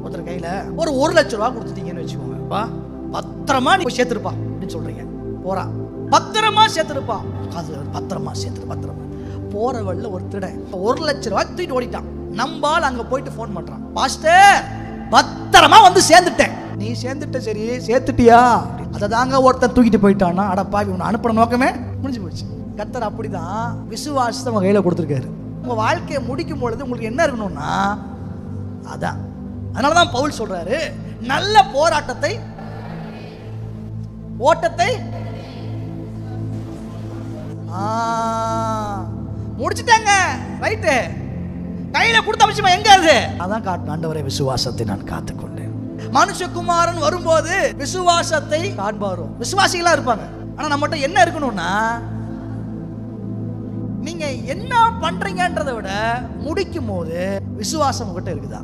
ஒருத்தர் கையில ஒரு 1,00,000 ரூபாய் கொடுத்துட்டீங்கன்னு வச்சுக்கோங்க, பத்திரமா நீ சேர்த்துருப்பா அப்படின்னு சொல்றீங்க. போறா, பத்திரமா சேர்த்துருப்பா, காசு பத்திரமா சேர்த்துரு, பத்திரமா. போற வழியில ஒரு திருடன் 1,00,000 ரூபாய் தூக்கிட்டு ஓடிட்டான். நம்பால் அங்க போயிட்டு போன் பண்றான், பாஸ்டர் பத்திரமா வந்து சேர்ந்துட்டேன். நீ சேர்ந்துட்ட, சரி சேர்த்துட்டியா? அதை தாங்க ஒருத்தன் தூக்கிட்டு போயிட்டான்னா, அடப்பா இவனை அனுப்பின நோக்கமே முடிஞ்சு போச்சு. கர்த்தர் அப்படிதான் விசுவாசத்தை உங்க கையில கொடுத்துருக்காரு. உங்க வாழ்க்கையை முடிக்கும் பொழுது உங்களுக்கு என்ன இருக்கணும்னா அதான். அதனாலதான் பவுல் சொல்றாரு, நல்ல போராட்டத்தை ஓட்டத்தை முடிச்சுட்டாங்க. ரைட்டு, கையில கொடுத்த விஷயம் எங்க அது? அதான் காட்டு, ஆண்டவரே விசுவாசத்தை நான் காத்துக்கொண்டேன். மனுஷகுமாரன் வரும்போது விசுவாசத்தை காண்பாரோ. விசுவாசிகளா இருப்பாங்க. ஆனா நம்மகிட்ட என்ன இருக்கணும்னா, நீங்க என்ன பண்றீங்கன்றதை விட முடிக்கும் போது விசுவாசம் உங்ககிட்ட இருக்குதா?